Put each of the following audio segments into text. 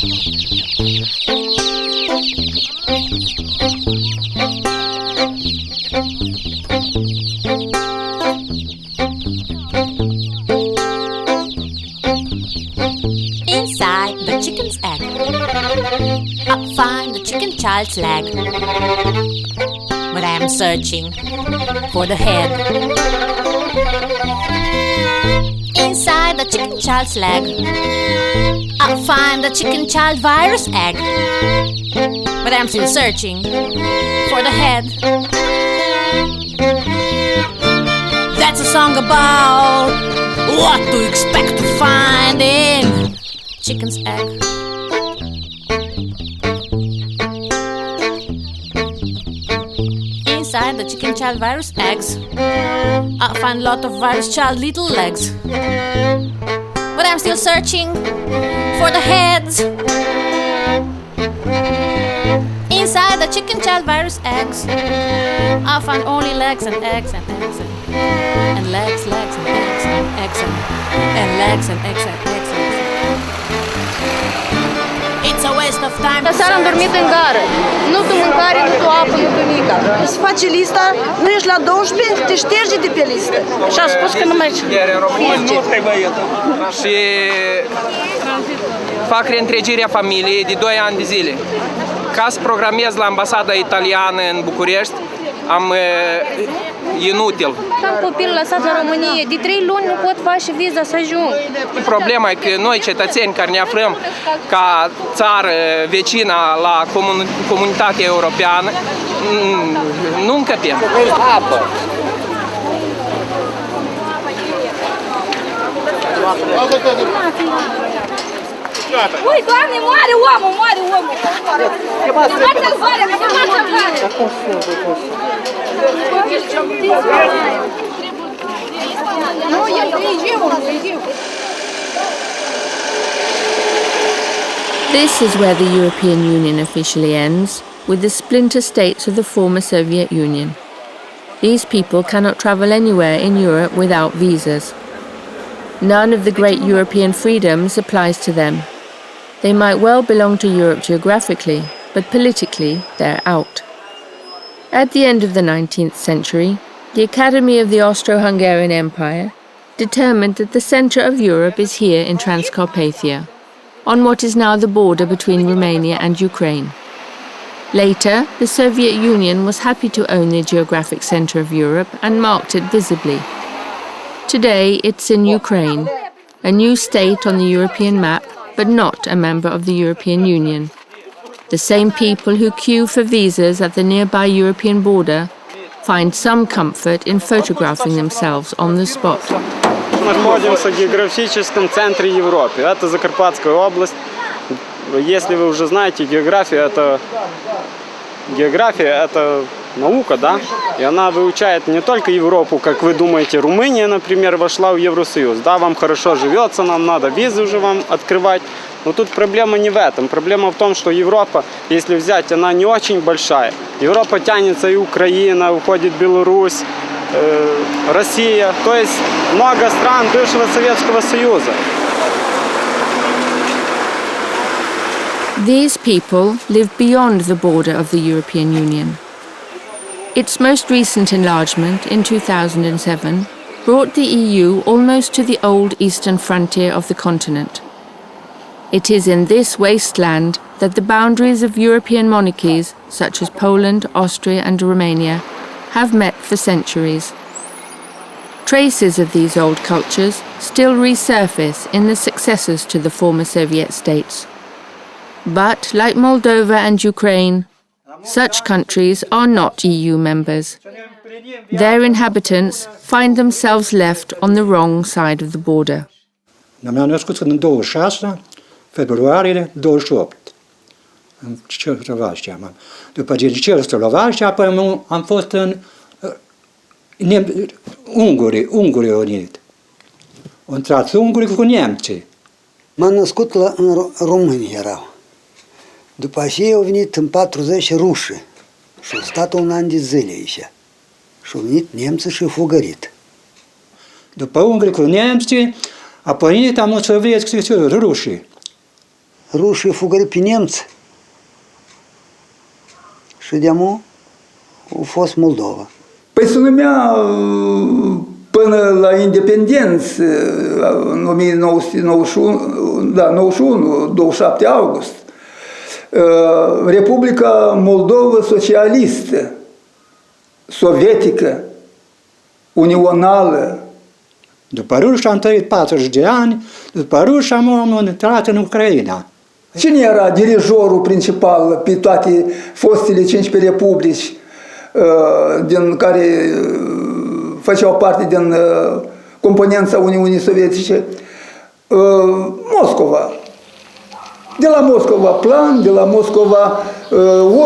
Inside the chicken's egg, up find the chicken child's leg. But I am searching for the head. Inside the chicken child's leg, I'll find the chicken child virus egg. But I'm still searching for the head. That's a song about what to expect to find in chicken's egg. Inside the chicken child virus eggs, I'll find a lot of virus child little legs. But I'm still searching for the heads. Inside the chicken child virus eggs, I'll find only legs and eggs and eggs and legs and eggs and eggs and legs and eggs and eggs. It's a waste of time. Seara am dormit în gară. Nu tu mâncare, nu tu apă, nu tu nimica. Se face lista, nu ești la 12, te șterge de pe listă. Și a spus că nu mai și fac reîntregirea familiei de 2 ani de zile. Ca să programez la ambasada italiană în București, inutil. Am copil lăsat la România, de 3 luni nu pot face viza să ajung. Problema e că noi, cetățeni care ne aflăm ca țară vecină la comunitatea europeană, nu încăpem. Apă! Ui, Doamne, moare omul, moare omul! Chemați-l afară, chemați-l afară! Nu, el e viu, e viu! This is where the European Union officially ends, with the splinter states of the former Soviet Union. These people cannot travel anywhere in Europe without visas. None of the great European freedoms applies to them. They might well belong to Europe geographically, but politically they're out. At the end of the 19th century, the Academy of the Austro-Hungarian Empire determined that the centre of Europe is here in Transcarpathia, on what is now the border between Romania and Ukraine. Later, the Soviet Union was happy to own the geographic centre of Europe and marked it visibly. Today, it's in Ukraine, a new state on the European map, but not a member of the European Union. The same people who queue for visas at the nearby European border find some comfort in photographing themselves on the spot. Находимся в географическом центре Европы. Это Закарпатская область. Если вы уже знаете, география это наука, да? И она выучает не только Европу, как вы думаете, Румыния, например, вошла в Евросоюз. Да, вам хорошо живется, нам надо визы уже вам открывать. Но тут проблема не в этом. Проблема в том, что Европа, если взять, она не очень большая. Европа тянется и Украина, уходит Беларусь, Россия. То есть много стран бывшего Советского Союза. These people live beyond the border of the European Union. Its most recent enlargement in 2007 brought the EU almost to the old eastern frontier of the continent. It is in this wasteland that the boundaries of European monarchies, such as Poland, Austria and Romania, have met for centuries. Traces of these old cultures still resurface in the successors to the former Soviet states. But, like Moldova and Ukraine, such countries are not EU members. Their inhabitants find themselves left on the wrong side of the border. Mi-am născut în 26 februarie 28 în Czechoslovacia. După Czechoslovacia, apoi am fost în Ungurii au venit. Au intrat ungurii cu nemții. M-am născut în România erau. După aceea au venit în 40 ruși și au stat un an de zile aici. Și au venit nemții și au fugărit. După ungurii cu nemții, a pornit am sovietici rușii. rușii fugări pe nemți. Și de-amu a fost Moldova. Păi se numea până la independență, în 1991, da, 91, 27 august, Republica Moldova Socialistă, Sovietică, Unională. După ruși am trăit 40 de ani, după ruși am intrat în Ucraina. Cine era dirijorul principal pe toate fostele 15 republici din care făceau parte din componența Uniunii Sovietice? Moscova. De la Moscova plan, de la Moscova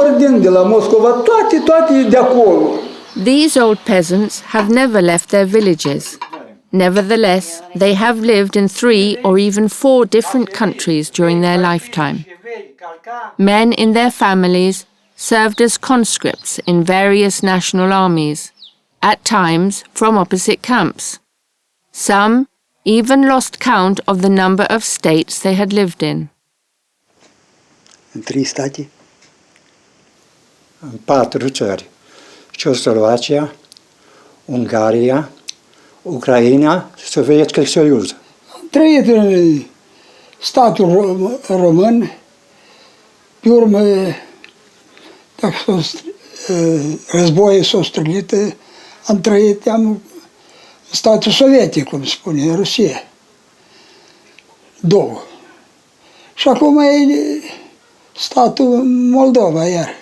orden, de la Moscova toate de acolo. These old peasants have never left their villages. Nevertheless, they have lived in 3 or even 4 different countries during their lifetime. Men in their families served as conscripts in various national armies, at times from opposite camps. Some even lost count of the number of states they had lived in. În 3 state. În 4 țări. Ceoslovacia, Ungaria, Ucraina, Sovietică Soiuz. Am trăit în statul român, pe urmă, dacă războiul s-a strălit, am trăit în statul sovietic, cum spune, Rusia. 2. Și acum e statul Moldova, iar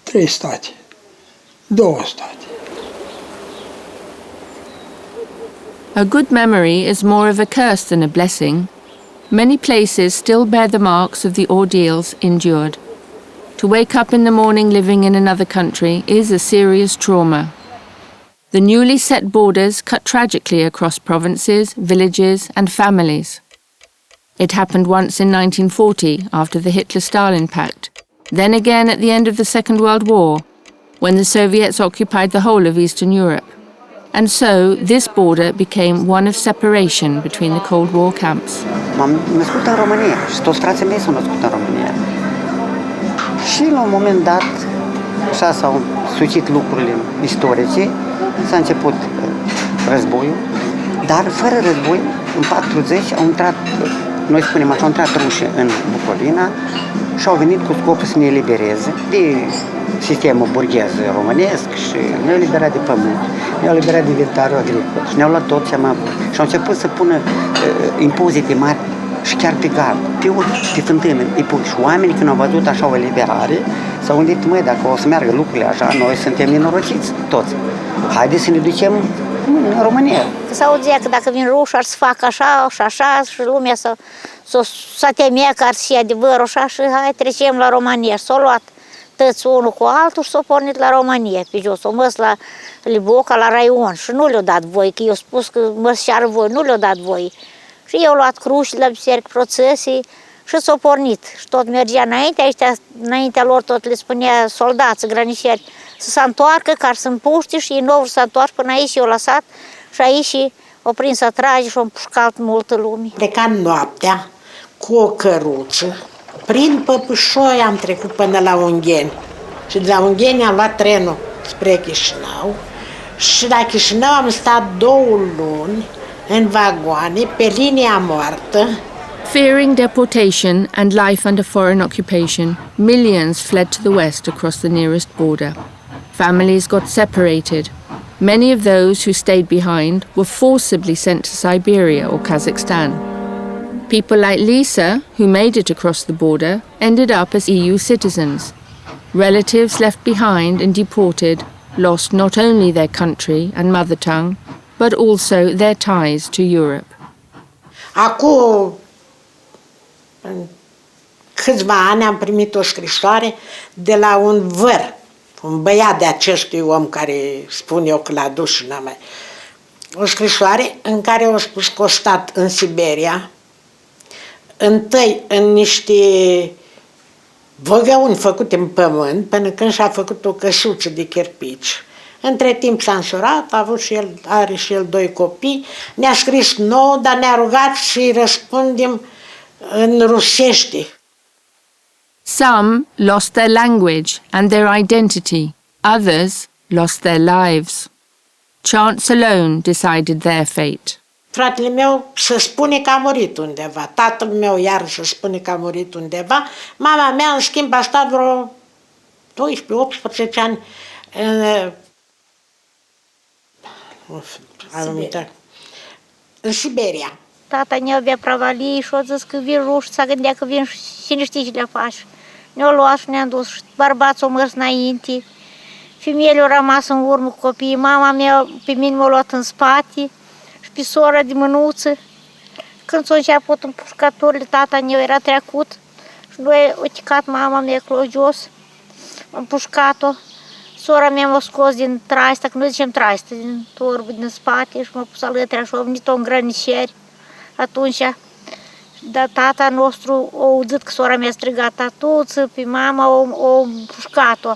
3 state, 2 state. A good memory is more of a curse than a blessing. Many places still bear the marks of the ordeals endured. To wake up in the morning living in another country is a serious trauma. The newly set borders cut tragically across provinces, villages, and families. It happened once in 1940 after the Hitler-Stalin Pact, then again at the end of the Second World War, when the Soviets occupied the whole of Eastern Europe. And so this border became one of separation between the Cold War camps. M-am născut în România și toți frații mei s-au născut în România. Și la un moment dat, așa s-au sucit lucrurile istorice, s-a început războiul, dar fără război, în 40 au intrat, noi spunem așa, au intrat rușii în Bucovina și au venit cu scopul să ne elibereze de sistemul burghez românesc și ne-au eliberat de pământ, ne-au eliberat de inventariul agricol și ne-au luat tot ce am avut. Și au început să pună impozite mari și chiar pe gard, pe urși, pe fântână. Și oamenii când au văzut așa o eliberare s-au gândit, măi, dacă o să meargă lucrurile așa, noi suntem nenorociți toți. Haideți să ne ducem în România. S-auzea că dacă vin ruși ar să facă așa și așa și lumea să temea că ar fi adevărul așa și hai trecem la România. S-au luat tăți unul cu altul și s-au pornit la România pe jos. S-au mers la Liboca, la Raion și nu le-au dat voi, că eu spus că mers și ară voi, nu le-au dat voi. Și eu luat cruci la biserică, procesii și s-au pornit. Și tot mergea înainte, ăștia, înaintea lor tot le spunea soldați, granișeri, să se întoarcă, ca să împuște și ei nou să întoarcă până aici și eu lăsat și aici și o prins să trage și o împușcat multă lume. Plecam noaptea cu o căruță, prin Păpușoi am trecut până la Ungheni și de la Ungheni am luat trenul spre Chișinău și la Chișinău am stat 2 luni în vagoane, pe linia moartă. Fearing deportation and life under foreign occupation, millions fled to the west across the nearest border. Families got separated. Many of those who stayed behind were forcibly sent to Siberia or Kazakhstan. People like Lisa, who made it across the border, ended up as EU citizens. Relatives left behind and deported lost not only their country and mother tongue, but also their ties to Europe. Acum câțiva ani am primit o scrisoare de la un văr, un băiat de acestui om care spun eu că l-a dus și n-a mai... O scrisoare în care au spus că a stat în Siberia, întâi în niște văgăuni făcute în pământ, până când și-a făcut o căsuță de cherpici. Între timp s-a însurat, are și el 2 copii, ne-a scris nouă, dar ne-a rugat și răspundem în rusește. Some lost their language and their identity. Others lost their lives. Chance alone decided their fate. Fratele meu se spune că a murit undeva. Tatăl meu iar se spune că a murit undeva. Mama mea, în schimb, a stat vreo 12-18 ani în Siberia. Tata ne avea pravalii și a zis că vin ruși, s-a gândit că vin și nu știi ce le faci. Ne-au luat și ne-am dus. Bărbații au mers înainte, femeile au rămas în urmă cu copiii. Mama mea pe mine m-a luat în spate și pe sora de mânuță. Când s-a început împușcăturile, tata ne era trecut și noi a ticat mama mea acolo jos, am împușcat-o. Sora mea m-a scos din traistă, că noi zicem traistă, din torbă, din spate și m-a pus alături și a venit-o în grăniceri atunci. Dar tata nostru a auzit că sora mea striga tatuță, pe mama a împușcat-o.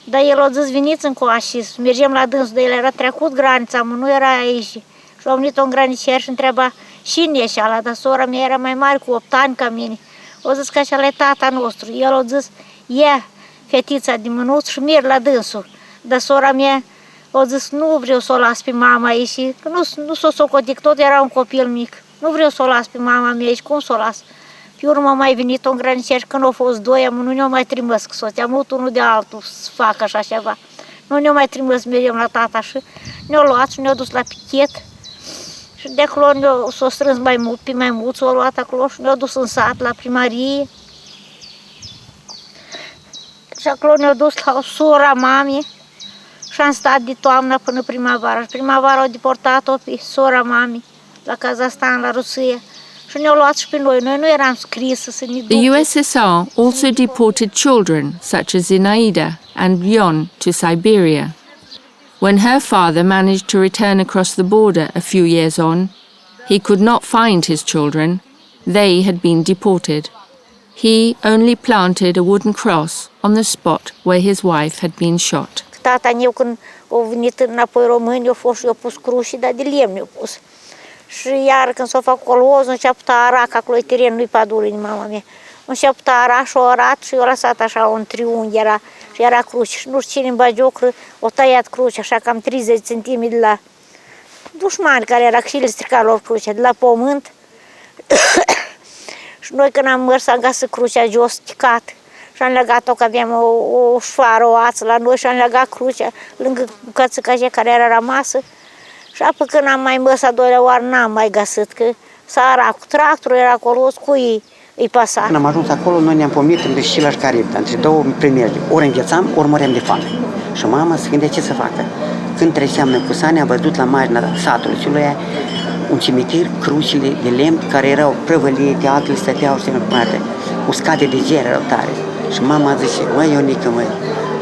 Dar el a zis, veniți încoace și mergem la dânsul, dar el era trecut granița, mă, nu era aici. Și a venit-o în grăniceri și întreba, cine e așa, dar sora mea era mai mare cu 8 ani ca mine. A zis că așa e tata nostru. El a zis, ia fetița de mânuț și merg la dânsul. Dar sora mea a zis, nu vreau să o las pe mama aici, că nu s-o socotic, tot era un copil mic. Nu vreau să o las pe mama mea aici, cum să o las? Pe urmă a mai venit un grănicer și când au fost doi, nu ne-au mai trimis că soția, am avut unul de altul să facă așa ceva. Nu ne-au mai trimis, mergem la tata și ne-au luat și ne-au dus la pichet. Și de acolo s-au strâns pe mai mulți, s-au luat acolo și ne-au dus în sat, la primărie. Și acolo ne-au dus la sora mamei și am stat de toamnă până primăvara. Și primăvara au deportat-o pe sora mamei la Kazahstan, la Rusia. Și ne-au luat și pe noi. Noi nu eram scrise să ne ducă. The USSR also deported children such as Zinaida and Yon to Siberia. When her father managed to return across the border a few years on, he could not find his children. They had been deported. He only planted a wooden cross on the spot where his wife had been shot. Tata meu, când au venit înapoi români, au fost și eu pus crușii, dar de lemn eu pus. Și iar când s-a făcut colozul, început a ara, că acolo e terenul lui Padului, mama mea. Început a ara și o arat și eu lăsat așa un triunghi era, și era cruce. Și nu știu cine în bagiocră, o tăiat cruce, așa cam 30 cm de la dușmani care era, că și le strica lor crucea, de la pământ. Și noi când am mers, am găsit crucea jos, ticat. Și am legat-o, că aveam o șoară, o ață la noi și am legat crucea lângă bucățica aceea care era rămasă. Și apoi când am mai mers a doilea oară, n-am mai găsit, că s-a arat cu tractorul, era acolo, cu îi pasa. Când am ajuns acolo, noi ne-am pomenit între Șilaș Caribda, între două primejde. Ori înghețam, ori măream de foame. Și mama se gândea ce să facă. Când treceam noi cu Sani, am văzut la marginea satului celui un cimitir, crucile de lemn care erau prăvălite, altele stăteau și uscate de ger erau tare. Și mama zice, măi Ionică, măi,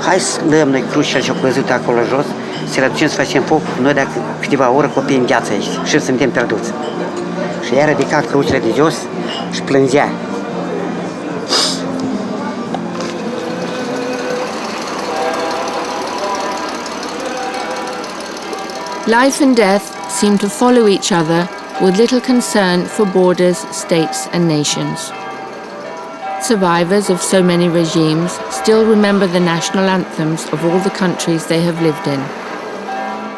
hai să luăm noi crucile ce-au căzut acolo jos, să le aducem să facem foc, noi dacă câteva ore copiii în gheață aici și suntem pierduți. Și ea ridica crucile de jos și plângea. Life and death seem to follow each other with little concern for borders, states and nations. Survivors of so many regimes still remember the national anthems of all the countries they have lived in.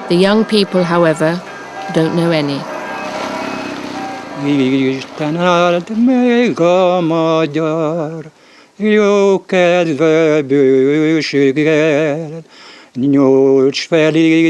The young people, however, don't know any. Isten áld meg a magyar, jó kedve bőséggel, nyolc felé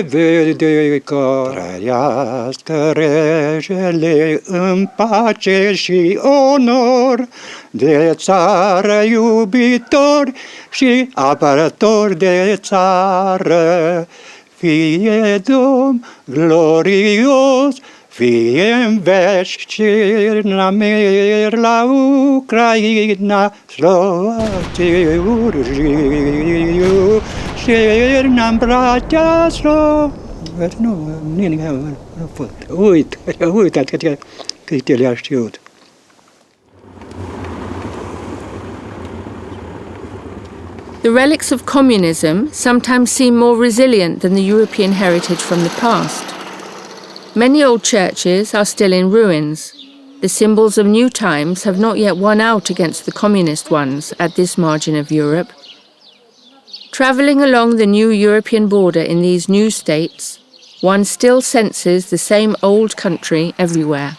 jövődőkar, trăiască regele în pace și onor, de țară iubitor și apărător de țară. Fie Domn glorios, fie în veci cirna mer la Ucraina, Slovacie urgiu, cirna-n brațea uite câte le-a știut. The relics of communism sometimes seem more resilient than the European heritage from the past. Many old churches are still in ruins. The symbols of new times have not yet won out against the communist ones at this margin of Europe. Travelling along the new European border in these new states, one still senses the same old country everywhere.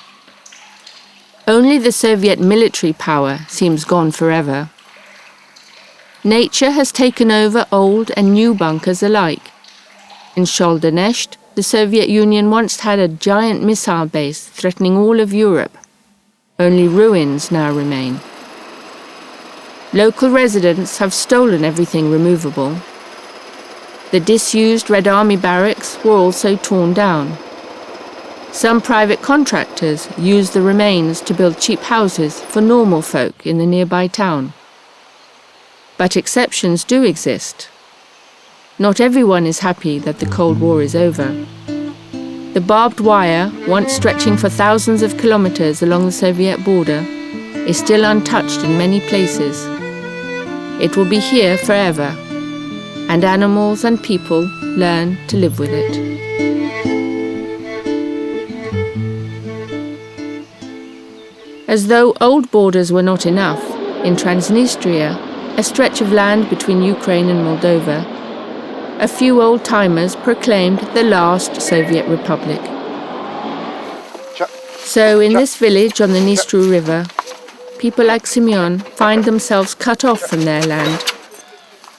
Only the Soviet military power seems gone forever. Nature has taken over old and new bunkers alike. In Sholdenest, the Soviet Union once had a giant missile base threatening all of Europe. Only ruins now remain. Local residents have stolen everything removable. The disused Red Army barracks were also torn down. Some private contractors used the remains to build cheap houses for normal folk in the nearby town. But exceptions do exist. Not everyone is happy that the Cold War is over. The barbed wire, once stretching for thousands of kilometers along the Soviet border, is still untouched in many places. It will be here forever, and animals and people learn to live with it. As though old borders were not enough, in Transnistria, a stretch of land between Ukraine and Moldova, a few old-timers proclaimed the last Soviet republic. So in this village on the Nistru River, people like Simeon find themselves cut off from their land.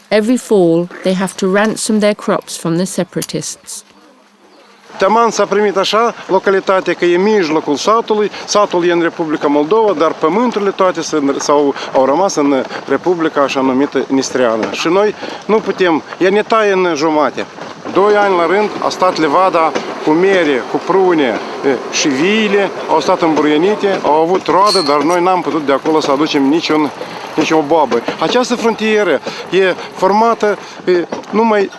Every fall, they have to ransom their crops from the separatists. Teman s-a primit așa localitatea că e mijlocul satului. Satul e în Republica Moldova, dar pământurile toate au rămas în Republica așa numită Nistreană. Și noi nu putem, ea ne taie în jumate. 2 ani la rând a stat livada cu mere, cu prune și viile, au stat îmbruienite, au avut roadă, dar noi n-am putut de acolo să aducem nici o boabă. Această frontieră e formată numai,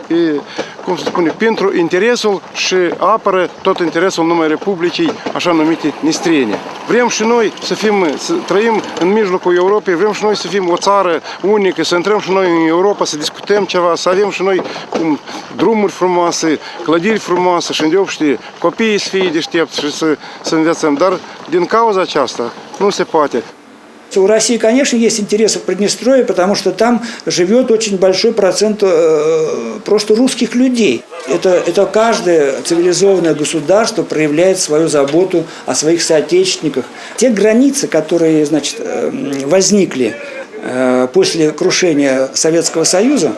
cum se spune, pentru interesul și apără tot interesul numai Republicii, așa numite Nistrene. Vrem și noi să trăim în mijlocul Europei, vrem și noi să fim o țară unică, să intrăm și noi în Europa, să discutăm ceva, să avem și noi drumuri frumoase, clădiri frumoase și îndeopște copiii să fie deștepți și să învățăm. Dar din cauza aceasta nu se poate. У России, конечно, есть интересы в Приднестровье, потому что там живет очень большой процент просто русских людей. Это каждое цивилизованное государство проявляет свою заботу о своих соотечественниках. Те границы, которые, значит, возникли после крушения Советского Союза,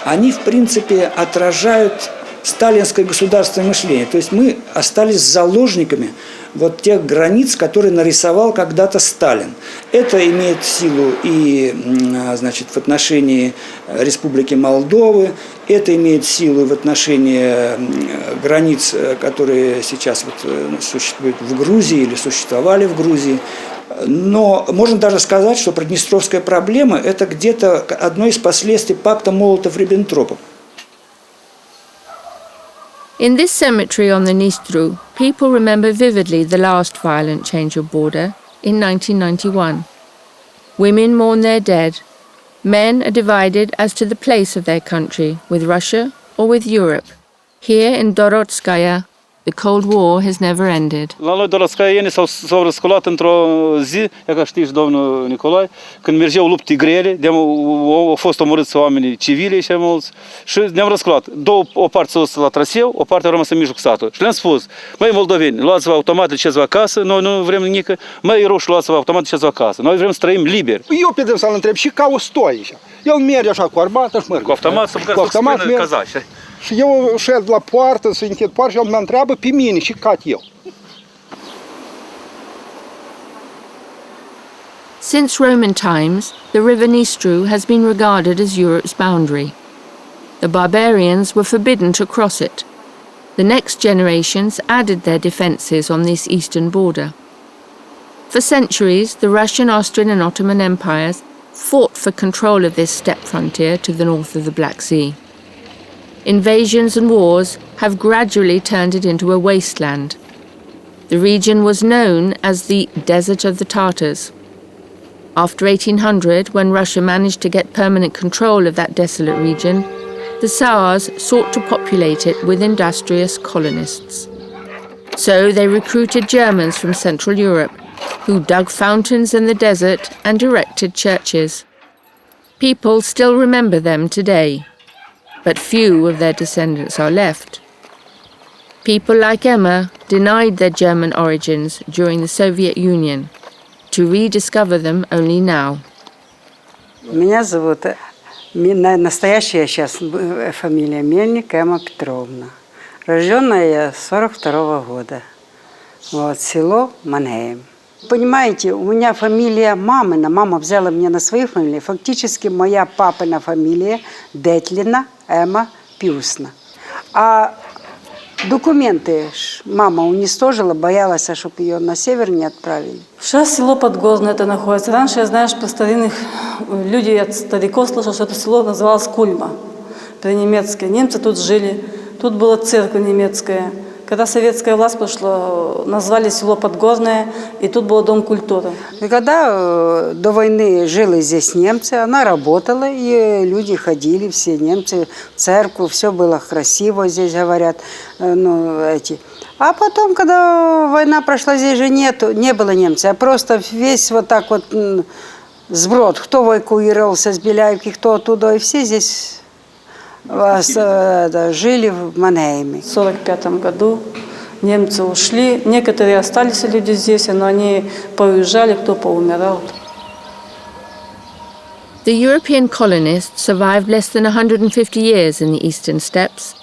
они, в принципе, отражают сталинское государственное мышление. То есть мы остались заложниками вот тех границ, которые нарисовал когда-то Сталин. Это имеет силу и, значит, в отношении Республики Молдовы, это имеет силу в отношении границ, которые сейчас вот существуют в Грузии или существовали в Грузии. Но можно даже сказать, что приднестровская проблема – это где-то одно из последствий пакта Молотов-Риббентропа. In this cemetery on the Nistru, people remember vividly the last violent change of border in 1991. Women mourn their dead. Men are divided as to the place of their country, with Russia or with Europe. Here in Dorotskaya, the Cold War has never ended. La noi dorotskaieni s-au răsculat într-o zi, e ca știți, domnul Nicolae, când mergeau lupte grele, au fost omorâți oamenii civili și mulți, și ne-am răsculat. O parte s-a dus la traseu, o parte a rămas în mijlocul satului. Și le-am spus, măi moldoveni, luați-vă automat, duceți-vă acasă, noi nu vrem nimic, măi roși, luați-vă automat, duceți-vă acasă. Noi vrem să trăim liber. Eu pe să-l întreb și ca o stoi așa. El merge așa cu armată și merge. Cu automat, să măcar să spună cazași. Și eu șed la poartă, să închid poartă și el mă întreabă pe mine și cat eu. Since Roman times, the river Nistru has been regarded as Europe's boundary. The barbarians were forbidden to cross it. The next generations added their defences on this eastern border. For centuries, the Russian, Austrian and Ottoman empires fought for control of this steppe frontier to the north of the Black Sea. Invasions and wars have gradually turned it into a wasteland. The region was known as the Desert of the Tartars. After 1800, when Russia managed to get permanent control of that desolate region, the Tsars sought to populate it with industrious colonists. So they recruited Germans from Central Europe, who dug fountains in the desert and erected churches. People still remember them today, but few of their descendants are left. People like Emma denied their German origins during the Soviet Union, to rediscover them only now. Меня зовут, настоящая сейчас фамилия Мельник Эмма Петровна. Рожденная я 42-го года. Вот, село Мангейм. Понимаете, у меня фамилия мамина. Мама взяла меня на свою фамилию. Фактически моя папина фамилия Детлина Эмма Пиусна. А документы мама уничтожила, боялась, чтобы ее на север не отправили. Сейчас село Подгозное это находится. Раньше, я знаю, по старинных людей, от стариков слышал, что это село называлось Кульма, при-немецкое. Немцы тут жили, тут была церковь немецкая. Когда советская власть пришла, назвали село Подгозное, и тут был дом культуры. И когда до войны жили здесь немцы, она работала, и люди ходили, все немцы, в церковь, все было красиво, здесь говорят. А потом, когда война прошла, здесь же не было немцев, а просто весь вот так вот сброд, кто эвакуировался с Беляевки, кто оттуда, и все здесь жили в Мангейме. В 1945 году немцы ушли. Некоторые остались люди здесь, но они поуезжали, кто поумирал. The European colonists survived less than 150 years in the eastern steppes.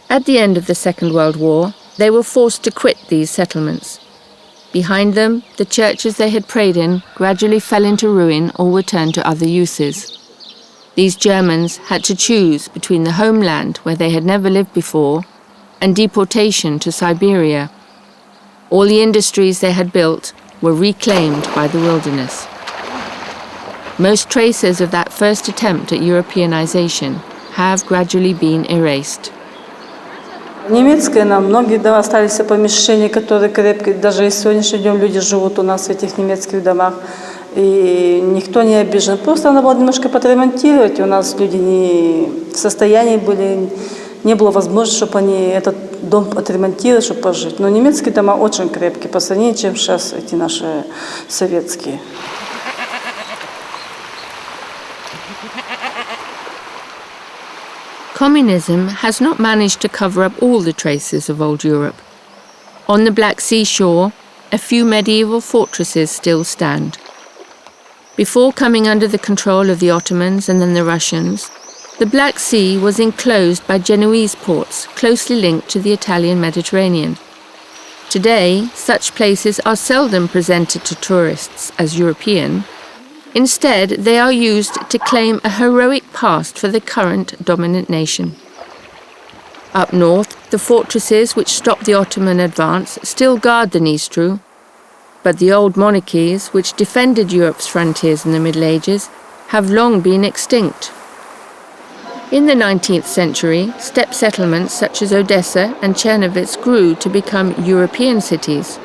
At the end of the Second World War, they were forced to quit these settlements. Behind them, the churches they had prayed in gradually fell into ruin or were turned to other uses. These Germans had to choose between the homeland, where they had never lived before, and deportation to Siberia. All the industries they had built were reclaimed by the wilderness. Most traces of that first attempt at Europeanization have gradually been erased. Немецкое нам многие остались помещения, которые крепкие. Даже и сегодняшний день люди живут у нас в этих немецких домах. И никто не обижен. Просто надо было немножко подремонтировать. У нас люди не в состоянии были, не было возможности, чтобы они этот дом отремонтировали, чтобы пожить. Но немецкие дома очень крепкие по сравнению, чем сейчас эти наши советские. Communism has not managed to cover up all the traces of old Europe. On the Black Sea shore, a few medieval fortresses still stand. Before coming under the control of the Ottomans and then the Russians, the Black Sea was enclosed by Genoese ports closely linked to the Italian Mediterranean. Today, such places are seldom presented to tourists as European. Instead, they are used to claim a heroic past for the current dominant nation. Up north, the fortresses which stopped the Ottoman advance still guard the Dnistru, but the old monarchies which defended Europe's frontiers in the Middle Ages have long been extinct. In the 19th century, steppe settlements such as Odessa and Chernovitz grew to become European cities.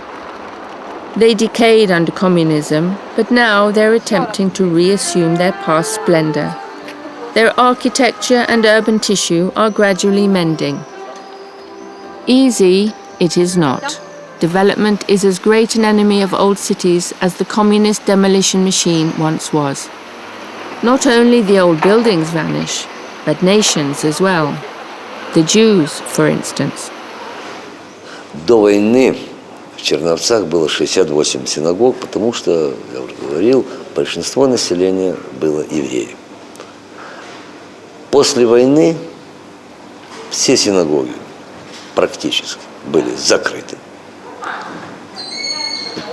They decayed under communism, but now they're attempting to reassume their past splendor. Their architecture and urban tissue are gradually mending. Easy it is not. Development is as great an enemy of old cities as the communist demolition machine once was. Not only the old buildings vanish, but nations as well. The Jews, for instance. До войны в Черновцах было 68 синагог, потому что, я уже говорил, большинство населения было евреев. После войны все синагоги практически были закрыты.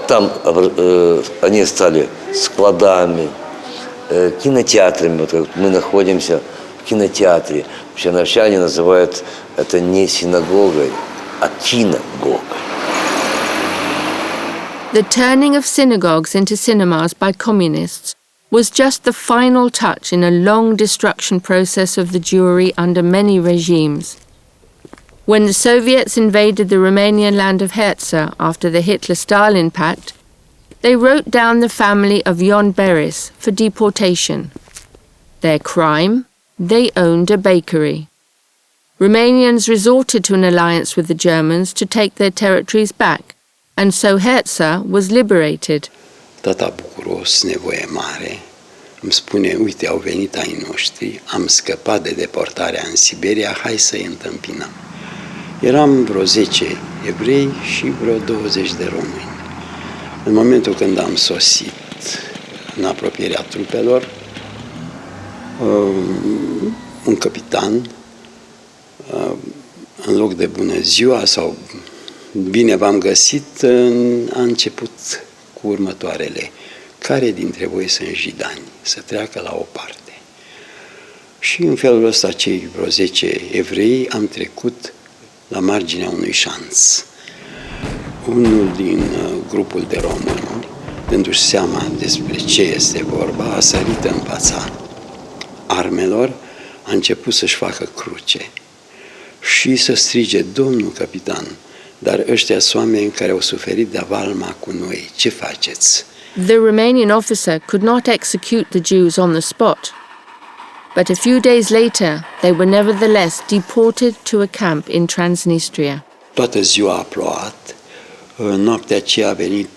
Там они стали складами, кинотеатрами. Вот как мы находимся в кинотеатре. Вообще они называют это не синагогой, а киногогой. The turning of synagogues into cinemas by communists was just the final touch in a long destruction process of the Jewry under many regimes. When the Soviets invaded the Romanian land of Herze after the Hitler-Stalin Pact, they wrote down the family of Ion Beris for deportation. Their crime? They owned a bakery. Romanians resorted to an alliance with the Germans to take their territories back, and so Herța was liberated. Tata bucuros, nevoie mare, îmi spune, uite, au venit ai noștri, am scăpat de deportarea în Siberia, hai să-i întâmpinăm. Eram vreo 10 evrei și vreo 20 de români. În momentul când am sosit în apropierea trupelor, un capitan, în loc de bună ziua sau bine v-am găsit, a început cu următoarele. Care dintre voi sunt jidani? Să treacă la o parte. Și în felul ăsta, cei vreo 10 evrei am trecut la marginea unui șanț. Unul din grupul de români, dându-și seama despre ce este vorba, a sărit în fața armelor, a început să-și facă cruce și să strige, domnul capitan, dar ăștia sunt oameni care au suferit de avalma cu noi, ce faceți? The Romanian officer could not execute the Jews on the spot, but a few days later they were nevertheless deported to a camp in Transnistria. Toată ziua a plouat, noaptea aceea a venit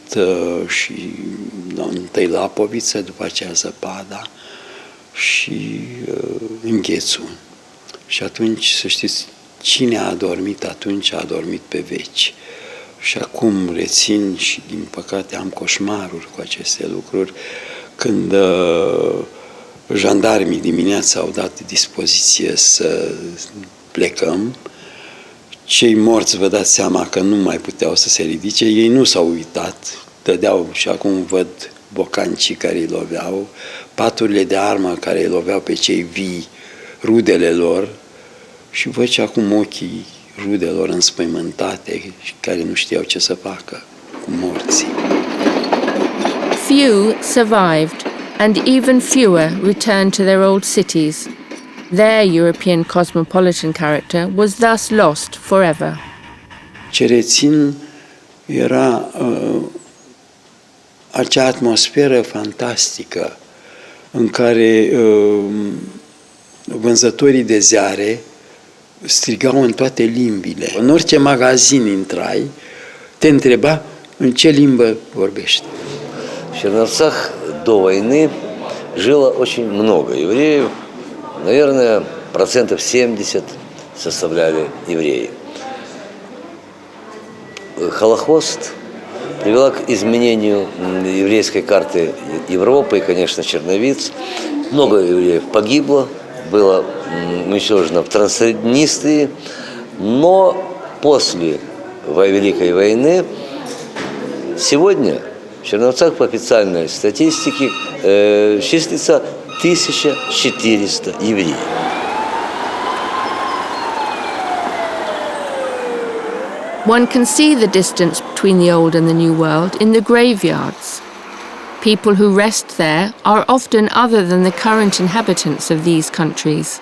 și întâi lapoviță, după aceea zăpada și înghețul. Și atunci, să știți, cine a adormit atunci, a adormit pe veci. Și acum rețin și, din păcate, am coșmaruri cu aceste lucruri, când jandarmii dimineața au dat dispoziție să plecăm, cei morți, vă dați seama că nu mai puteau să se ridice, ei nu s-au uitat, dădeau și acum văd bocancii care îi loveau, paturile de armă care îi loveau pe cei vii, rudele lor, și văd și acum ochii rudelor înspăimântate și care nu știau ce să facă cu morții. Few survived, and even fewer returned to their old cities. Their European cosmopolitan character was thus lost forever. Ce rețin era acea atmosferă fantastică în care vânzătorii de ziare strigau în toate limbile. În orice magazin intrai, te întreba în ce limbă vorbești. В Черновцах до войны жило очень много евреев. Наверное, 70% составляли евреи. Холокост привела к изменению еврейской карты Европы и, конечно, черновиц. Много евреев погибло, было уничтожено в Транснистрии, но после Великой войны сегодня в Черновцах по официальной статистике числится 1400 евреев. One can see the distance between the old and the new world in the graveyards. People who rest there are often other than the current inhabitants of these countries.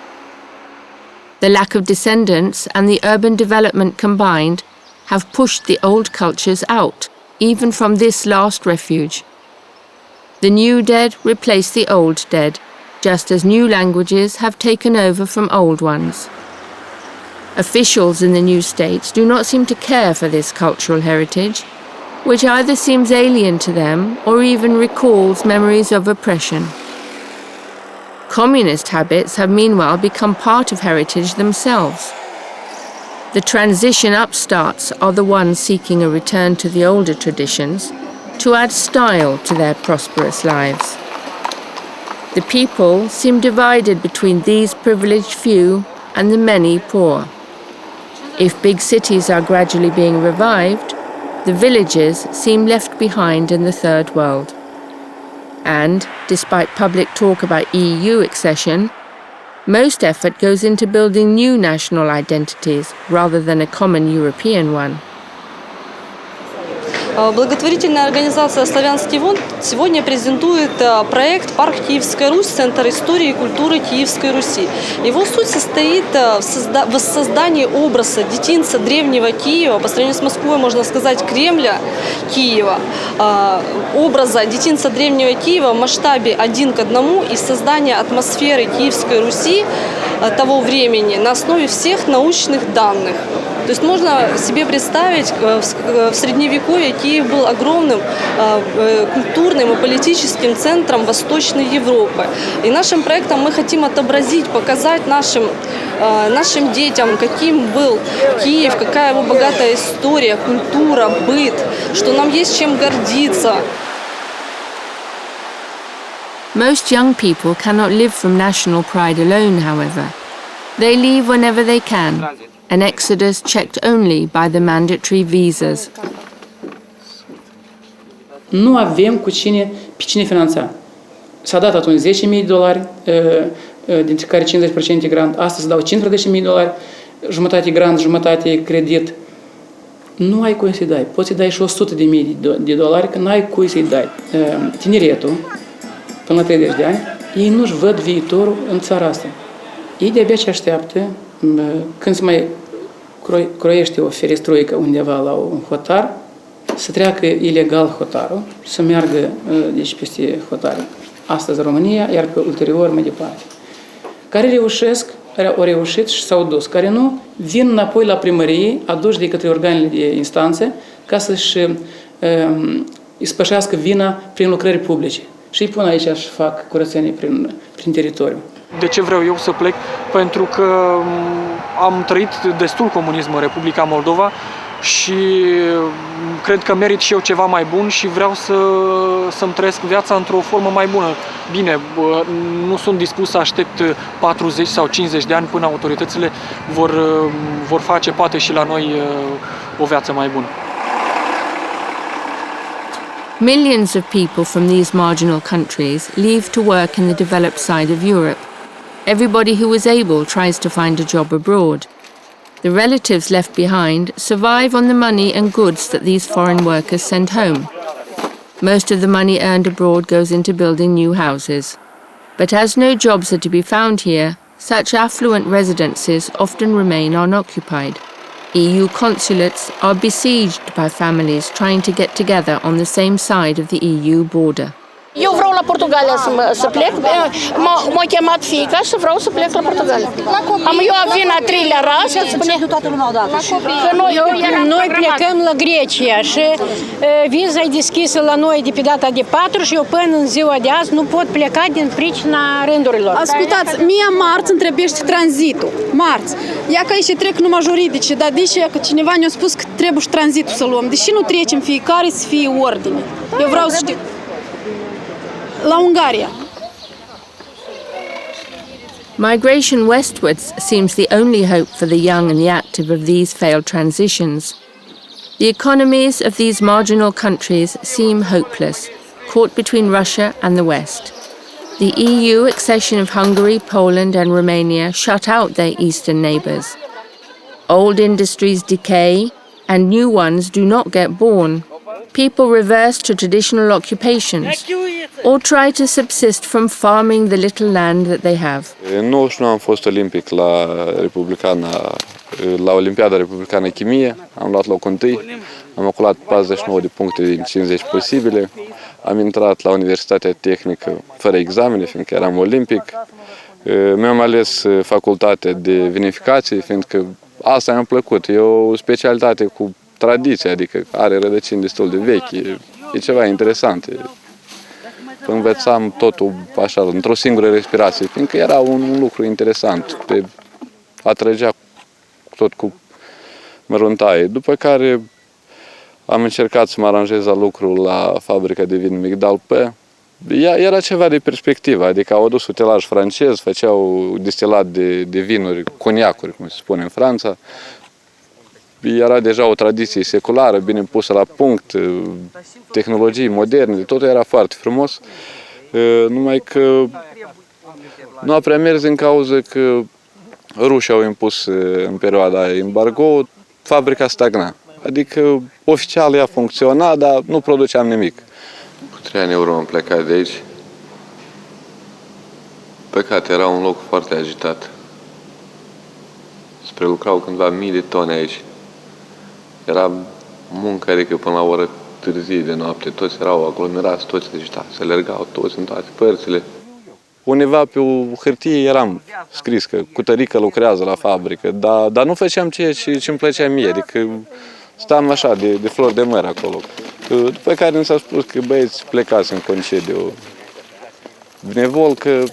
The lack of descendants and the urban development combined have pushed the old cultures out, even from this last refuge. The new dead replace the old dead, just as new languages have taken over from old ones. Officials in the new states do not seem to care for this cultural heritage, which either seems alien to them or even recalls memories of oppression. Communist habits have meanwhile become part of heritage themselves. The transition upstarts are the ones seeking a return to the older traditions to add style to their prosperous lives. The people seem divided between these privileged few and the many poor. If big cities are gradually being revived, the villages seem left behind in the third world. And, despite public talk about EU accession, most effort goes into building new national identities rather than a common European one. Благотворительная организация «Славянский фонд» сегодня презентует проект «Парк Киевская Русь. Центр истории и культуры Киевской Руси». Его суть состоит в воссоздании образа детинца древнего Киева, по сравнению с Москвой, можно сказать, Кремля Киева, образа детинца древнего Киева в масштабе 1 к 1 и создания атмосферы Киевской Руси того времени на основе всех научных данных. То есть можно себе представить, в Средневековье Киев был огромным культурным и политическим центром Восточной Европы. И нашим проектом мы хотим отобразить, показать нашим детям, каким был Киев, какая его богатая история, культура, быт, что нам есть чем гордиться. Most young people cannot live from national pride alone, however. They leave whenever they can, an exodus checked only by the mandatory visas. Nu avem pe cine finanța. S-a dat atunci $10.000, dintre care 50% grant. Astăzi dau $15.000, jumătate grant, jumătate credit. Nu ai cui să-i dai. Poți să-i dai și $100.000, că n-ai cui să-i dai. Tineretul, până la 30 de ani, ei nu-și văd viitorul în țara asta. Ei de-abia ce așteaptă, când se mai croiește o ferestruică undeva la un hotar, să treacă ilegal hotarul, să meargă deci peste hotar. Astăzi România, iar pe ulterior mai departe. Care reușesc, au reușit și s-au dus. Care nu, vin înapoi la primărie, aduși de către organele de instanță, ca să-și ispășească vina prin lucrări publice. Și îi pun aici și fac curățenie prin teritoriu. De ce vreau eu să plec? Pentru că am trăit destul comunism în Republica Moldova și cred că merit și eu ceva mai bun și vreau să-mi trăiesc viața într-o formă mai bună. Bine, nu sunt dispus să aștept 40 sau 50 de ani până autoritățile vor face poate și la noi o viață mai bună. Millions of people from these marginal countries leave to work in the developed side of Europe. Everybody who is able tries to find a job abroad. The relatives left behind survive on the money and goods that these foreign workers send home. Most of the money earned abroad goes into building new houses. But as no jobs are to be found here, such affluent residences often remain unoccupied. EU consulates are besieged by families trying to get together on the same side of the EU border. Eu vreau la Portugalia să plec, m-a chemat fiica și vreau să plec la Portugalia. Eu avin a treilea rasă, spune că noi plecăm la Grecia și viza e deschisă la noi de pe data de 4 și eu până în ziua de azi nu pot pleca din pricina rândurilor. Ascultați, mie marți îmi trebuiește tranzitul. Marți. Ia că aici trec numai juridice, dar deși că cineva ne-a spus că trebuie și tranzitul să luăm. Deși nu trecem fiecare să fie ordine. Eu vreau să știu. La Ungaria. Migration westwards seems the only hope for the young and the active of these failed transitions. The economies of these marginal countries seem hopeless, caught between Russia and the West. The EU accession of Hungary, Poland and Romania shut out their eastern neighbours. Old industries decay and new ones do not get born. People reverse to traditional occupations or try to subsist from farming the little land that they have. În 99 am fost olimpic la Olimpiada Republicană Chimie, am luat locul întâi, am oculat 49 de puncte din 50 posibile, am intrat la Universitatea Tehnică fără examene, fiindcă eram olimpic, mi-am ales facultatea de vinificație, fiindcă asta mi-a plăcut, e o specialitate cu tradiție, adică are rădăcini destul de vechi, e ceva interesant. Învățam totul așa, într-o singură respirație, fiindcă era un lucru interesant, atrăgea tot cu măruntaie. După care am încercat să mă aranjez la lucru la fabrica de vin Migdal P. Era ceva de perspectivă, adică au adus utilaj francez, făceau distilat de vinuri, coniacuri, cum se spune în Franța. Era deja o tradiție seculară, bine pusă la punct, tehnologii moderne, totul era foarte frumos, numai că nu a prea mers din cauza că rușii au impus în perioada aia embargo, fabrica stagna. Adică oficial ea funcționa, dar nu produceam nimic. Cu 3 ani euro am plecat de aici. Păcat, era un loc foarte agitat. Se prelucrau cândva mii de tone aici. Era muncă, adică până la o oră târzie de noapte, toți erau aglomerați, toți agitați, se alergau toți în toate părțile. undeva pe o hârtie eram scris că cu tărică lucrează la fabrică, dar nu făceam ceea ce îmi plăcea mie, adică stam așa de flori de măr acolo. După care mi s-a spus că băieți plecați în concediu benevol, că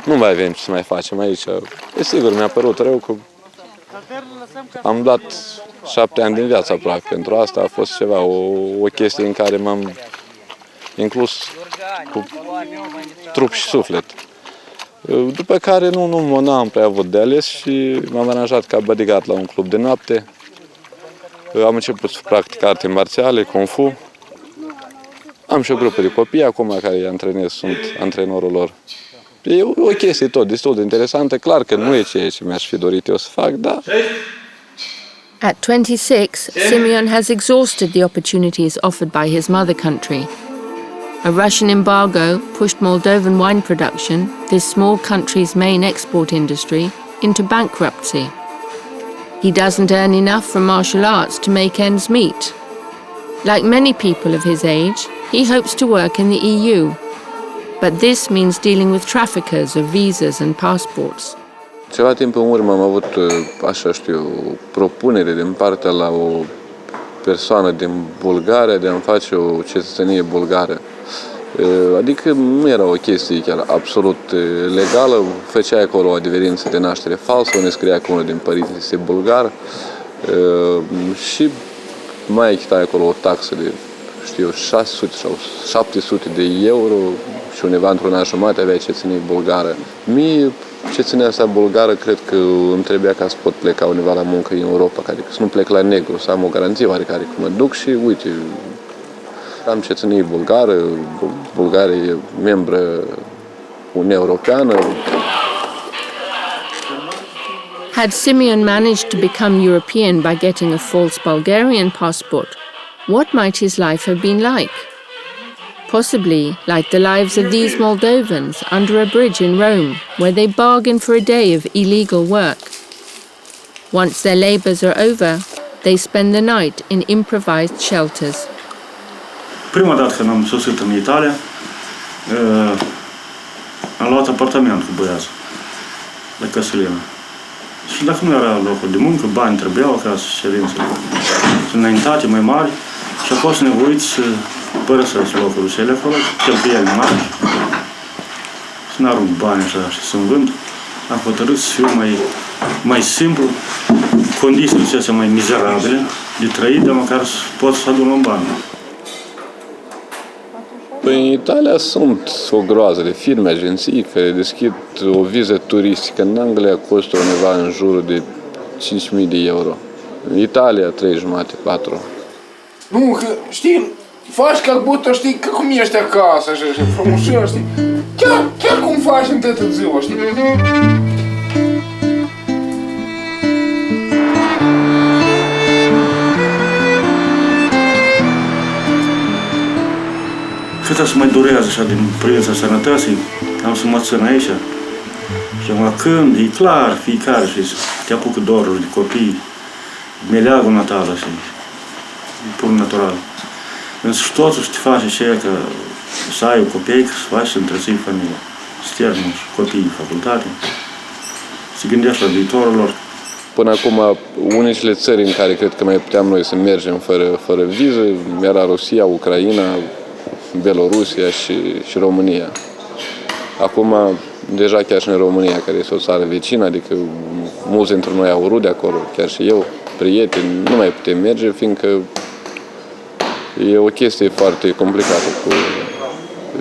nu mai avem ce să mai facem aici. E sigur, mi-a părut rău că am dat 7 ani din viața aproape pentru asta, a fost ceva, o chestie în care m-am inclus cu trup și suflet. După care n-am prea avut de ales și m-am aranjat ca bodyguard la un club de noapte. Am început să practic arte marțiale, Kung Fu. Am și o grupă de copii acum care îi antrenez, sunt antrenorul lor. E o chestie tot destul de interesantă, clar că nu e ceea ce mi-aș fi dorit eu să fac, dar... At 26, Simeon has exhausted the opportunities offered by his mother country. A Russian embargo pushed Moldovan wine production, this small country's main export industry, into bankruptcy. He doesn't earn enough from martial arts to make ends meet. Like many people of his age, he hopes to work in the EU. But this means dealing with traffickers of visas and passports. Ceva timp în urmă am avut, așa știu, o propunere din partea la o persoană din Bulgaria de a-mi face o cetățenie bulgară. Adică nu era o chestie chiar absolut legală, făceai acolo o adeverință de naștere falsă, unde scria că unul din părinții este bulgar și mai achitai acolo o taxă de, 600 sau 700 de euro și undeva într-un an jumate aveai cetățenie bulgară. Mie, cetățenia asta bulgară, cred că îmi trebuia ca să pot pleca undeva la muncă în Europa, adică să nu plec la negru, să am o garanție oarecare că mă duc și uite, am cetățenie bulgară, Bulgaria e membră Uniunea Europeană. Had Simeon managed to become European by getting a false Bulgarian passport, what might his life have been like? Possibly like the lives of these Moldovans under a bridge in Rome, where they bargain for a day of illegal work. Once their labours are over, they spend the night in improvised shelters. Prima dată când am sosit în Italia, am luat apartament cu băiatul, la Căsălină. Și dacă nu era locul de muncă, bani trebuiau acasă, cerințele înaintate mai mari și a fost nevoit să părăsesc locul și ele acolo, cheltuieli mari, să n-arunc bani așa și să-mi vând. Am hotărât să fiu mai simplu, condițiile acestea mai mizerabile de trăit, dar măcar pot să adun un bani. În Italia sunt o groază de firme, agenții care deschid o viză turistică. În Anglia costă undeva în jurul de 5.000 de euro. În Italia 3,5, 4. Nu, că, știi, faci ca будто, știi, că cum ești acasă, așa, frumușel, știi? Chiar cum faci în toată ziua, știi? Cât să mai durează așa din privința sănătății, am să mă țin aici. Și acum când, e clar, fiecare și te apucă doruri de copii, meleagul natală și e pur natural. Însă și totul să te face ceea că să ai o copeică, să faci să întreții familia, să termini copiii în facultate, să gândești la viitorul lor. Până acum, unicele țări în care cred că mai puteam noi să mergem fără viză era Rusia, Ucraina, Belorusia și România. Acum, deja chiar și în România, care este o țară vecină, adică mulți dintre noi au rude acolo, chiar și eu, prieteni, nu mai putem merge, fiindcă e o chestie foarte complicată cu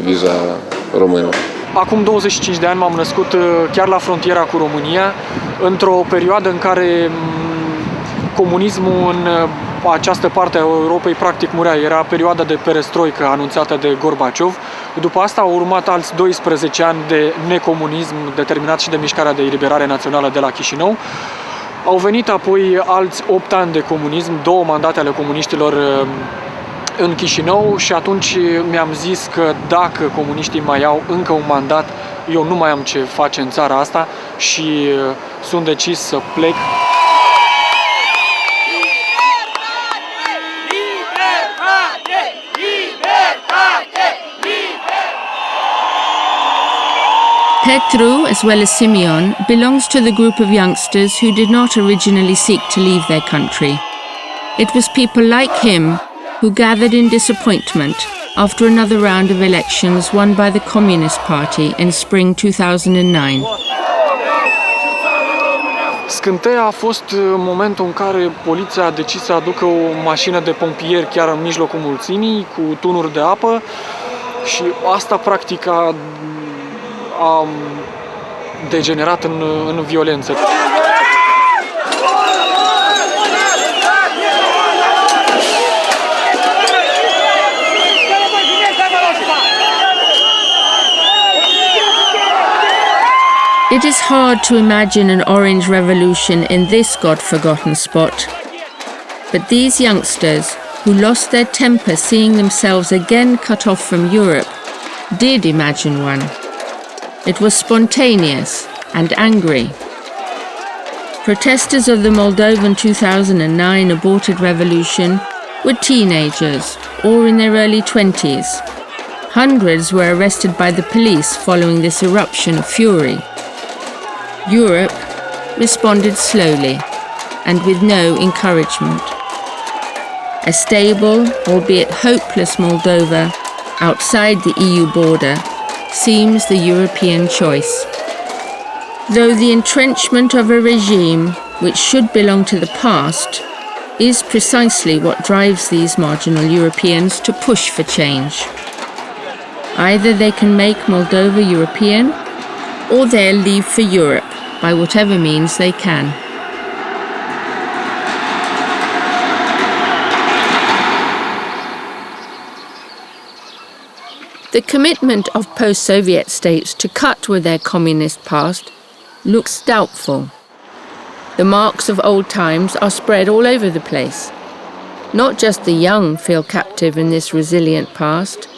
viza română. Acum 25 de ani m-am născut chiar la frontiera cu România, într-o perioadă în care comunismul în această parte a Europei practic murea. Era perioada de perestroică anunțată de Gorbaciov. După asta au urmat alți 12 ani de necomunism determinat și de mișcarea de eliberare națională de la Chișinău. Au venit apoi alți 8 ani de comunism, 2 mandate ale comuniștilor în Chișinău și atunci mi-am zis că dacă comuniștii mai au încă un mandat, eu nu mai am ce face în țara asta și sunt decis să plec. Petru, as well as Simeon, belongs to the group of youngsters who did not originally seek to leave their country. It was people like him who gathered in disappointment after another round of elections won by the Communist Party in spring 2009. Scânteia a fost momentul în care poliția a decis să aducă o mașină de pompieri chiar în mijlocul mulțimii, cu tunuri de apă, și asta practic a degenerat în violență. It is hard to imagine an orange revolution in this God-forgotten spot. But these youngsters, who lost their temper seeing themselves again cut off from Europe, did imagine one. It was spontaneous and angry. Protesters of the Moldovan 2009 aborted revolution were teenagers or in their early 20s. Hundreds were arrested by the police following this eruption of fury. Europe responded slowly and with no encouragement. A stable, albeit hopeless Moldova outside the EU border seems the European choice. Though the entrenchment of a regime which should belong to the past is precisely what drives these marginal Europeans to push for change. Either they can make Moldova European, or they'll leave for Europe by whatever means they can. The commitment of post-Soviet states to cut with their communist past looks doubtful. The marks of old times are spread all over the place. Not just the young feel captive in this resilient past.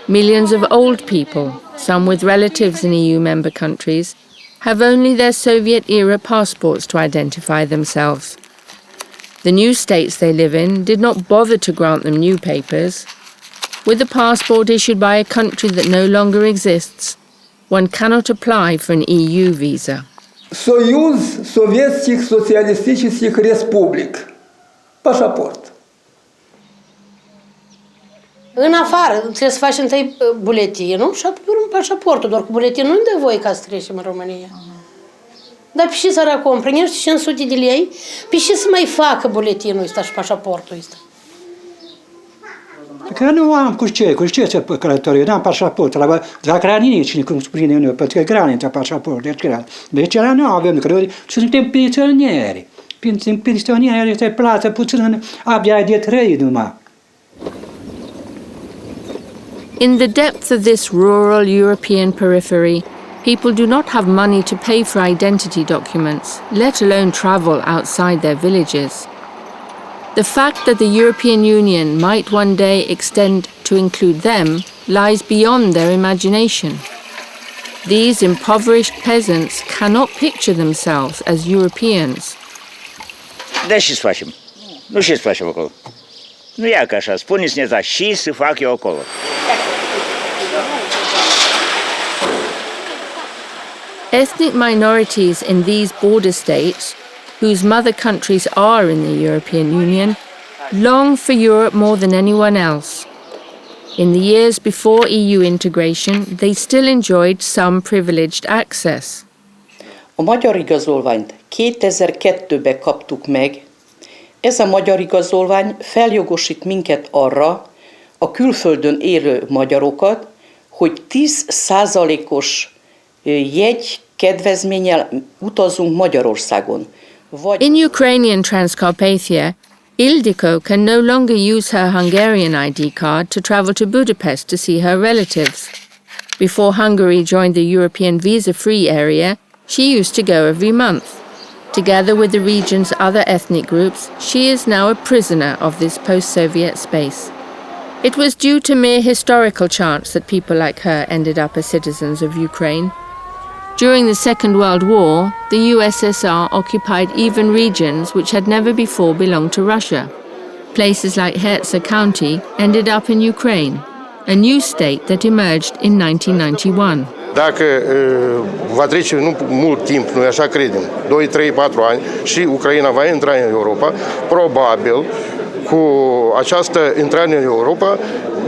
Millions of old people, some with relatives in EU member countries, have only their Soviet-era passports to identify themselves. The new states they live in did not bother to grant them new papers. With a passport issued by a country that no longer exists, one cannot apply for an EU visa. Союз Советских Социалистических Республик. Pașaport. În afară, trebuie să faci întâi buletinul și apoi urmă pașaportul, doar cu buletinul nu dă voie ca să trecem în România. Dar pe ce săracul împlinești 500 de lei, pe ce să mai facă buletinul ăsta și pașaportul ăsta? Că nu am cu ce să călătorie, n-am pașaport, la granici, cum spune noi, pentru că granița pașaport, deci la nu avem, că noi suntem pensionieri. Pensionieri se plată puțin, abia de trăit numai. In the depth of this rural European periphery, people do not have money to pay for identity documents, let alone travel outside their villages. The fact that the European Union might one day extend to include them lies beyond their imagination. These impoverished peasants cannot picture themselves as Europeans. Da, ce să facem? Nu ce să facem acolo? Nu ia ca așa, spuneți-ne da, și să fac eu acolo. Ethnic minorities in these border states, whose mother countries are in the European Union, long for Europe more than anyone else. In the years before EU integration, they still enjoyed some privileged access. A magyar igazolványt 2002-ben kaptuk meg. Ez a magyar igazolvány feljogosít minket arra, a külföldön élő magyarokat, hogy 10%-os jegykedvezménnyel utazunk Magyarországon. In Ukrainian Transcarpathia, Ildikó can no longer use her Hungarian ID card to travel to Budapest to see her relatives. Before Hungary joined the European visa-free area, she used to go every month. Together with the region's other ethnic groups, she is now a prisoner of this post-Soviet space. It was due to mere historical chance that people like her ended up as citizens of Ukraine. During the Second World War, the USSR occupied even regions which had never before belonged to Russia. Places like Hertsa County ended up in Ukraine, a new state that emerged in 1991. Dacă va trece nu mult timp, noi așa credem, 2, 3, 4 ani și Ucraina va intra în Europa, probabil cu această intrare în Europa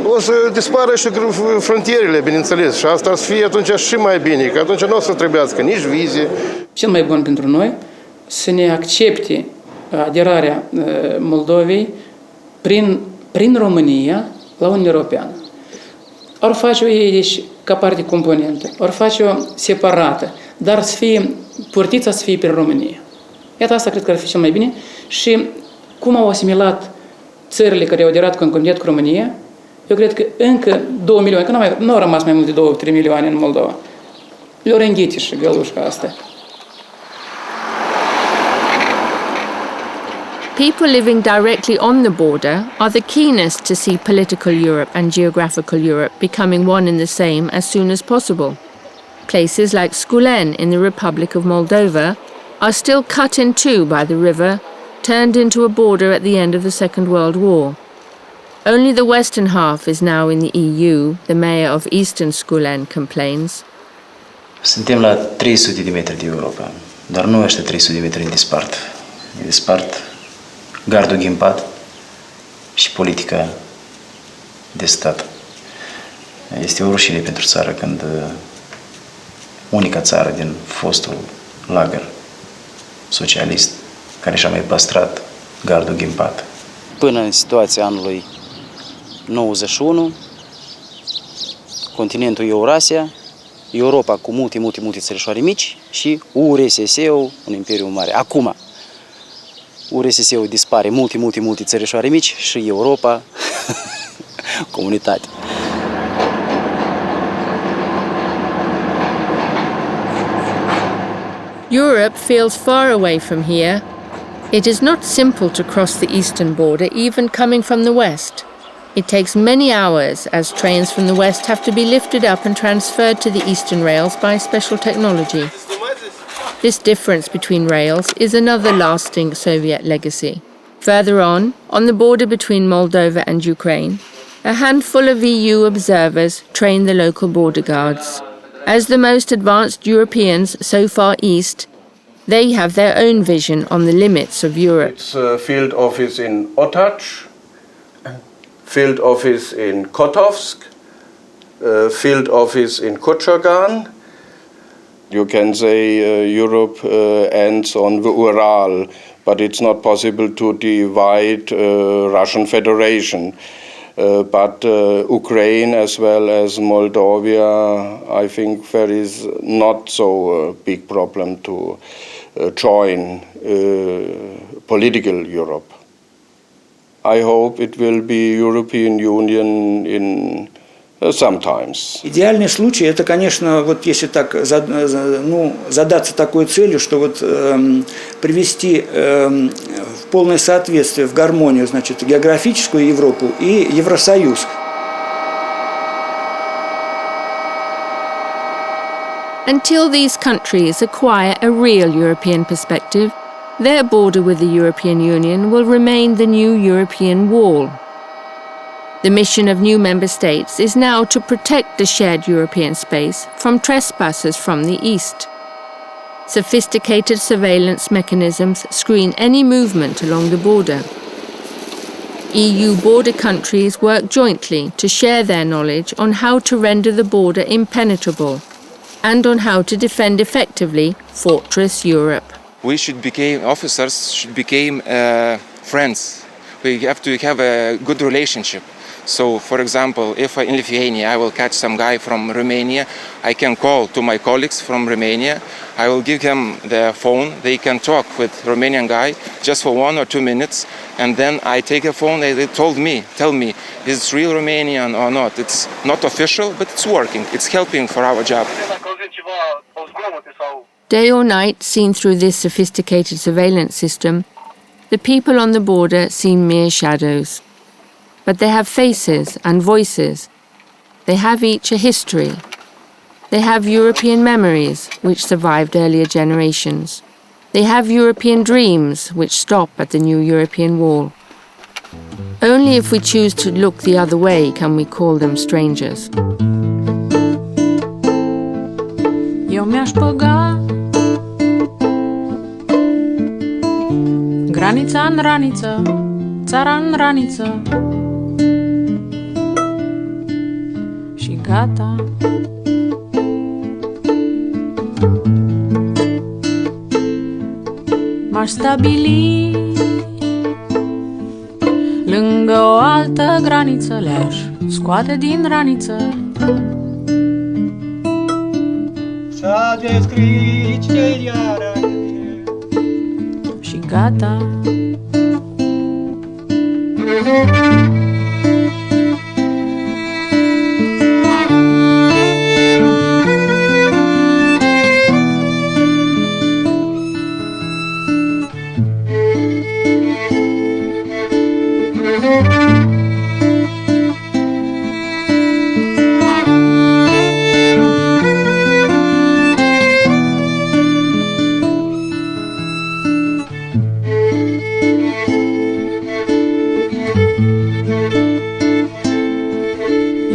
o să dispară și frontierele, bineînțeles, și asta să fie atunci și mai bine, că atunci nu o să trebuiască nici vize. Cel mai bun pentru noi să ne accepte aderarea Moldovei prin România la Uniunea Europeană. Ori face-o ei deci, ca parte componentă, ori face-o separată, dar să fie, portița să fie prin România. Iată asta cred că ar fi cel mai bine și cum au asimilat țările care au aderat concomitent cu România, eu cred că încă 2 milioane, că nu au rămas mai mult de 2-3 milioane în Moldova. Le-au înghite și gălușca asta. People living directly on the border are the keenest to see political Europe and geographical Europe becoming one and the same as soon as possible. Places like Sculen in the Republic of Moldova are still cut in two by the river, turned into a border at the end of the Second World War. Only the western half is now in the EU, the mayor of Eastern Sculen complains. Suntem la 300 de metri de Europa, dar nu ăștia 300 de metri ne dispart. Ne dispart gardul ghimpat și politica de stat. Este o rușine pentru țară când unica țară din fostul lagăr socialist care și-a mai păstrat gardul ghimpat. Până în situația anului 91, continentul Eurasia, Europa cu multe țărișoare mici și URSS-ul, un imperiu mare. Acum, URSS-ul dispare multe țărișoare mici și Europa, comunitate. Europe feels far away from here. It is not simple to cross the eastern border, even coming from the west. It takes many hours, as trains from the west have to be lifted up and transferred to the eastern rails by special technology. This difference between rails is another lasting Soviet legacy. Further on the border between Moldova and Ukraine, a handful of EU observers train the local border guards. As the most advanced Europeans so far east, they have their own vision on the limits of Europe. It's a field office in Otac, field office in Kotovsk, field office in Kochagan. You can say Europe ends on the Ural, but it's not possible to divide Russian Federation. But Ukraine as well as Moldavia, I think there is not so big problem to join political Europe. I hope it will be European Union in sometimes. Идеальный случай это, конечно, вот если так, задаться такой целью, что вот привести в полное соответствие, в гармонию, значит, географическую Европу и Евросоюз. Until these countries acquire a real European perspective, their border with the European Union will remain the new European wall. The mission of new member states is now to protect the shared European space from trespassers from the east. Sophisticated surveillance mechanisms screen any movement along the border. EU border countries work jointly to share their knowledge on how to render the border impenetrable and on how to defend effectively Fortress Europe. We should become officers, should become friends. We have to have a good relationship. So, for example, if in Lithuania I will catch some guy from Romania, I can call to my colleagues from Romania. I will give him the phone. They can talk with Romanian guy just for 1 or 2 minutes, and then I take a phone. They tell me, is it real Romanian or not? It's not official, but it's working. It's helping for our job. Day or night, seen through this sophisticated surveillance system, the people on the border seem mere shadows. But they have faces and voices. They have each a history. They have European memories, which survived earlier generations. They have European dreams, which stop at the new European wall. Only if we choose to look the other way can we call them strangers. mi-aș băga granița în raniță, țara în raniță și gata. M-aș stabili lângă o altă graniță, le-aș scoate din raniță. S-a descris ce iară și gata.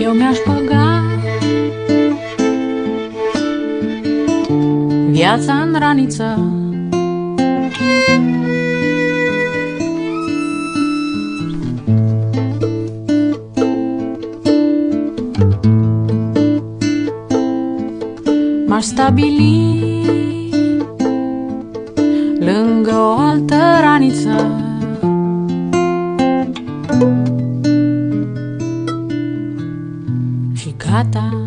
Eu mi-aș băga viața în raniță, m-aș stabili lângă o altă raniță și gata.